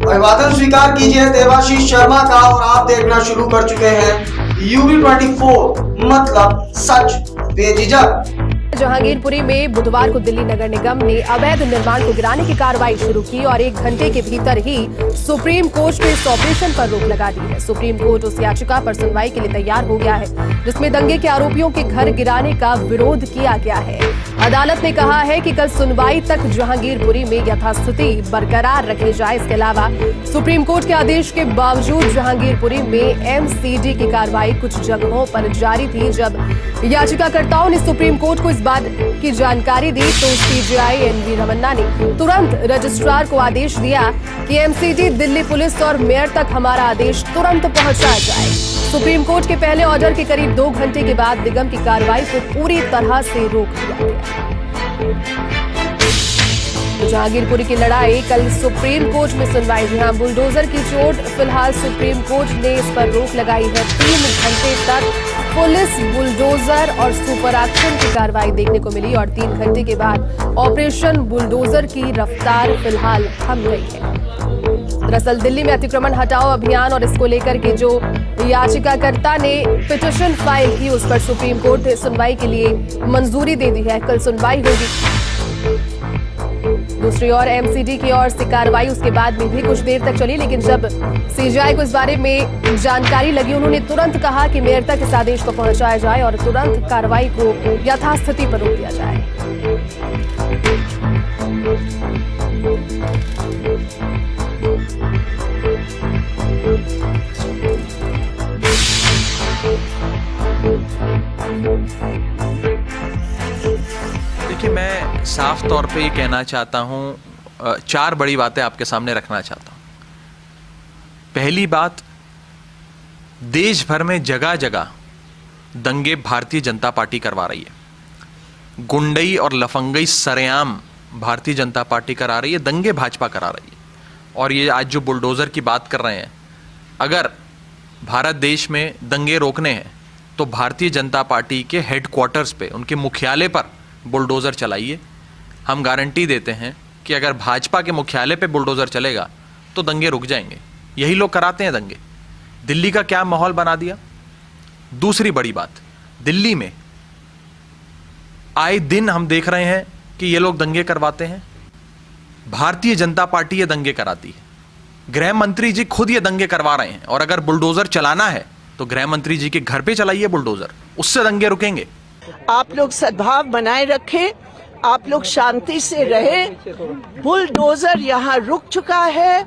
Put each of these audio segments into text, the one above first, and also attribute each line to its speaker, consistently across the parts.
Speaker 1: अभिवादन स्वीकार कीजिए देवाशीष शर्मा का और आप देखना शुरू कर चुके हैं UB24 मतलब सच बेझिझक।
Speaker 2: जहांगीरपुरी में बुधवार को दिल्ली नगर निगम ने अवैध निर्माण को गिराने की कार्रवाई शुरू की और 1 घंटे के भीतर ही सुप्रीम कोर्ट ने इस ऑपरेशन पर रोक लगा दी है। सुप्रीम कोर्ट उस याचिका पर सुनवाई के लिए तैयार हो गया है जिसमें दंगे के आरोपियों के घर गिराने का विरोध किया गया है। अदालत ने कहा है कि कल सुनवाई तक जहांगीरपुरी में यथास्थिति बरकरार रखी जाए। इसके अलावा सुप्रीम कोर्ट के आदेश के बावजूद जहांगीरपुरी में MCD की कार्रवाई कुछ जगहों पर जारी थी। जब याचिकाकर्ताओं ने सुप्रीम कोर्ट को इस बात की जानकारी दी तो CJI NV रमन्ना ने तुरंत रजिस्ट्रार को आदेश दिया कि MCD दिल्ली पुलिस और मेयर तक हमारा आदेश तुरंत पहुंचाया जाए। सुप्रीम कोर्ट के पहले ऑर्डर के करीब 2 घंटे के बाद निगम की कार्रवाई को पूरी तरह से रोक दिया गया। जहांगीरपुरी की लड़ाई कल सुप्रीम कोर्ट में सुनवाई, जहां बुलडोजर की चोट फिलहाल सुप्रीम कोर्ट ने इस पर रोक लगाई है। 3 घंटे तक पुलिस, बुलडोजर और सुपर एक्शन की कार्रवाई देखने को मिली और 3 घंटे के बाद ऑपरेशन बुलडोजर की रफ्तार फिलहाल थम गई है। दरअसल दिल्ली में अतिक्रमण हटाओ अभियान और इसको लेकर के जो याचिकाकर्ता ने पिटीशन फाइल की उस पर सुप्रीम कोर्ट ने सुनवाई के लिए मंजूरी दे दी है। कल सुनवाई होगी। दूसरी ओर MCD की ओर से कार्रवाई उसके बाद में भी कुछ देर तक चली, लेकिन जब CJI को इस बारे में जानकारी लगी उन्होंने तुरंत कहा कि मेयर तक इस आदेश को पहुंचाया जाए और तुरंत कार्रवाई को यथास्थिति पर रोक दिया जाए।
Speaker 3: देखिए, मैं साफ तौर पे ये कहना चाहता हूँ, 4 बड़ी बातें आपके सामने रखना चाहता हूँ। पहली बात, देश भर में जगह जगह दंगे भारतीय जनता पार्टी करवा रही है। गुंडई और लफंगई सरेआम भारतीय जनता पार्टी करा रही है, दंगे भाजपा करा रही है। और ये आज जो बुलडोज़र की बात कर रहे हैं, अगर भारत देश में दंगे रोकने हैं तो भारतीय जनता पार्टी के हेडक्वार्टर्स पे, उनके मुख्यालय पर बुलडोज़र चलाइए। हम गारंटी देते हैं कि अगर भाजपा के मुख्यालय पे बुलडोज़र चलेगा तो दंगे रुक जाएंगे। यही लोग कराते हैं दंगे। दिल्ली का क्या माहौल बना दिया। दूसरी बड़ी बात, दिल्ली में आए दिन हम देख रहे हैं कि ये लोग दंगे करवाते हैं। भारतीय जनता पार्टी ये दंगे कराती है। गृह मंत्री जी खुद ये दंगे करवा रहे हैं और अगर बुलडोज़र चलाना है तो गृह मंत्री जी के घर पे चलाइए बुलडोज़र, उससे दंगे रुकेंगे।
Speaker 4: आप लोग सद्भाव बनाए रखें, आप लोग शांति से रहे। बुलडोजर यहाँ रुक चुका है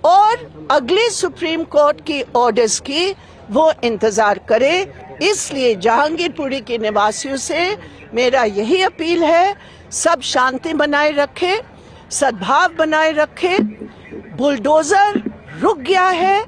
Speaker 4: और अगले सुप्रीम कोर्ट की ऑर्डर्स की वो इंतजार करे। इसलिए जहांगीरपुरी के निवासियों से मेरा यही अपील है, सब शांति बनाए रखें, सद्भाव बनाए रखें। बुलडोजर रुक गया है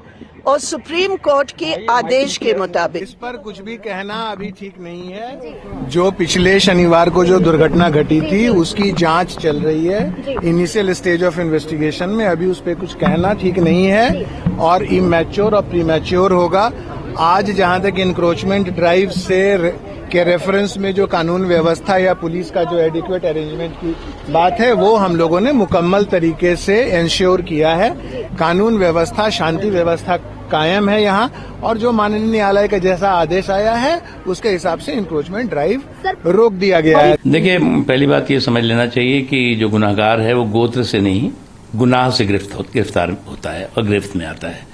Speaker 4: और सुप्रीम कोर्ट के आदेश के मुताबिक
Speaker 5: इस पर कुछ भी कहना अभी ठीक नहीं है। जो पिछले शनिवार को जो दुर्घटना घटी थी उसकी जांच चल रही है, इनिशियल स्टेज ऑफ इन्वेस्टिगेशन में। अभी उस पर कुछ कहना ठीक नहीं है और इमैच्योर और प्रीमैच्योर होगा। आज जहां तक इंक्रोचमेंट ड्राइव से के रेफरेंस में जो कानून व्यवस्था या पुलिस का जो एडिक्वेट अरेंजमेंट की बात है, वो हम लोगों ने मुकम्मल तरीके से इंश्योर किया है। कानून व्यवस्था, शांति व्यवस्था कायम है यहाँ, और जो माननीय न्यायालय का जैसा आदेश आया है उसके हिसाब से इंक्रोचमेंट ड्राइव रोक दिया गया है।
Speaker 6: देखिए, पहली बात ये समझ लेना चाहिए कि जो गुनाहगार है वो गोत्र से नहीं, गुनाह से गिरफ्तार होता है और गिरफ्त में आता है।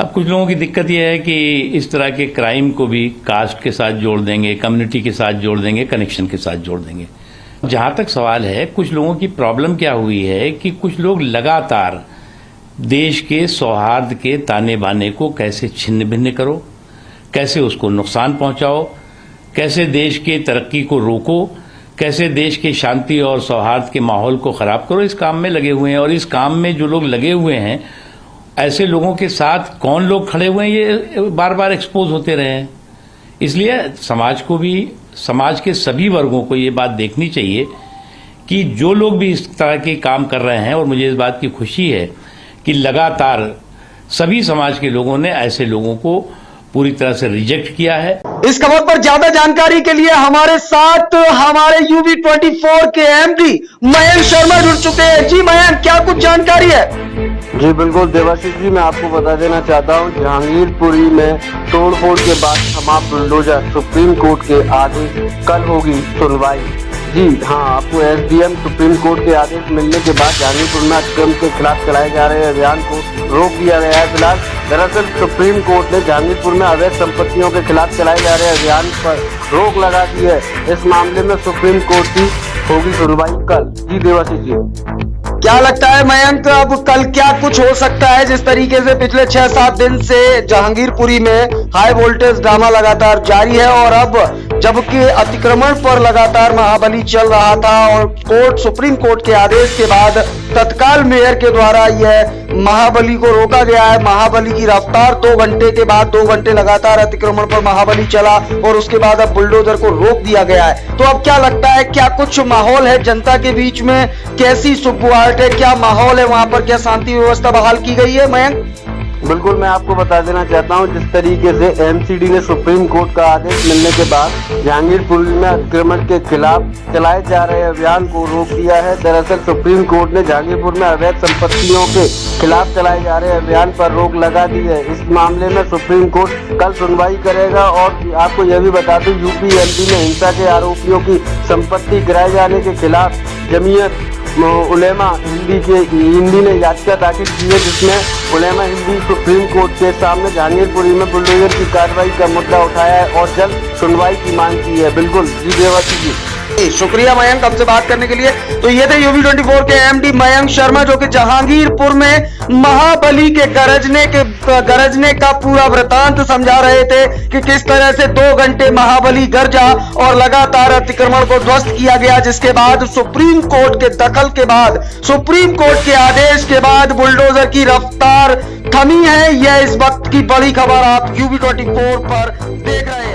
Speaker 6: अब कुछ लोगों की दिक्कत यह है कि इस तरह के क्राइम को भी कास्ट के साथ जोड़ देंगे, कम्युनिटी के साथ जोड़ देंगे, कनेक्शन के साथ जोड़ देंगे। जहां तक सवाल है, कुछ लोगों की प्रॉब्लम क्या हुई है कि कुछ लोग लगातार देश के सौहार्द के ताने बाने को कैसे छिन्न भिन्न करो, कैसे उसको नुकसान पहुंचाओ, कैसे देश के तरक्की को रोको, कैसे देश के शांति और सौहार्द के माहौल को खराब करो, इस काम में लगे हुए हैं। और इस काम में जो लोग लगे हुए हैं, ऐसे लोगों के साथ कौन लोग खड़े हुए हैं, ये बार बार एक्सपोज होते रहे हैं। इसलिए समाज को भी, समाज के सभी वर्गों को ये बात देखनी चाहिए कि जो लोग भी इस तरह के काम कर रहे हैं, और मुझे इस बात की खुशी है कि लगातार सभी समाज के लोगों ने ऐसे लोगों को पूरी तरह से रिजेक्ट किया है।
Speaker 1: इस खबर पर ज्यादा जानकारी के लिए हमारे साथ हमारे UB24 के MD मयंक शर्मा जुड़ चुके हैं। जी मयंक, क्या कुछ जानकारी है?
Speaker 7: जी बिल्कुल देवाशीष जी, मैं आपको बता देना चाहता हूँ, जहांगीरपुरी में तोड़फोड़ के बाद समाप्त बुलडोजर, सुप्रीम कोर्ट के आदेश, कल होगी सुनवाई। जी हाँ, आपको SDM सुप्रीम कोर्ट के आदेश मिलने के बाद जहांगीरपुर में अतिक्रमण के खिलाफ चलाए जा रहे अभियान को रोक दिया गया है। फिलहाल दरअसल सुप्रीम कोर्ट ने जहांगीरपुर में अवैध संपत्तियों के खिलाफ चलाए जा रहे अभियान पर रोक लगा दी है। इस मामले में सुप्रीम कोर्ट की होगी सुनवाई कल। जी देवाशीष जी,
Speaker 1: क्या लगता है मयंक, अब कल क्या कुछ हो सकता है? जिस तरीके से पिछले 6-7 दिन से जहांगीरपुरी में हाई वोल्टेज ड्रामा लगातार जारी है और अब जबकि अतिक्रमण पर लगातार महाबली चल रहा था और सुप्रीम कोर्ट के आदेश के बाद तत्काल मेयर के द्वारा यह महाबली को रोका गया है। महाबली की रफ्तार 2 घंटे के बाद 2 घंटे लगातार अतिक्रमण पर महाबली चला और उसके बाद अब बुलडोजर को रोक दिया गया है। तो अब क्या लगता है, क्या कुछ माहौल है जनता के बीच में? कैसी सुगबुगाहट है, क्या माहौल है वहां पर? क्या शांति व्यवस्था बहाल की गई है मयंक?
Speaker 7: बिल्कुल, मैं आपको बता देना चाहता हूं, जिस तरीके से MCD ने सुप्रीम कोर्ट का आदेश मिलने के बाद जहांगीरपुर में अतिक्रमण के खिलाफ चलाए जा रहे अभियान को रोक दिया है। दरअसल सुप्रीम कोर्ट ने जहांगीरपुर में अवैध संपत्तियों के खिलाफ चलाए जा रहे अभियान पर रोक लगा दी है। इस मामले में सुप्रीम कोर्ट कल सुनवाई करेगा और आपको यह भी बता दूं, UP MP में हिंसा के आरोपियों की संपत्ति गिराए जाने के खिलाफ जमीयत उलेमा हिंदी ने याचिका दाखिल की है, जिसमें उलेमा हिंदी सुप्रीम कोर्ट के सामने जहांगीरपुरी में बुलडोजर की कार्रवाई का मुद्दा उठाया है और जल्द सुनवाई की मांग की है। बिल्कुल जी देवाशीष जी,
Speaker 1: शुक्रिया मयंक हमसे बात करने के लिए। तो ये थे UB24 के MD मयंक शर्मा, जो कि जहांगीरपुर में महाबली के गरजने का पूरा वृतांत समझा रहे थे कि किस तरह से 2 घंटे महाबली गरजा और लगातार अतिक्रमण को ध्वस्त किया गया, जिसके बाद सुप्रीम कोर्ट के दखल के बाद, सुप्रीम कोर्ट के आदेश के बाद बुलडोजर की रफ्तार थमी है। यह इस वक्त की बड़ी खबर आप UB24 पर देख रहे हैं।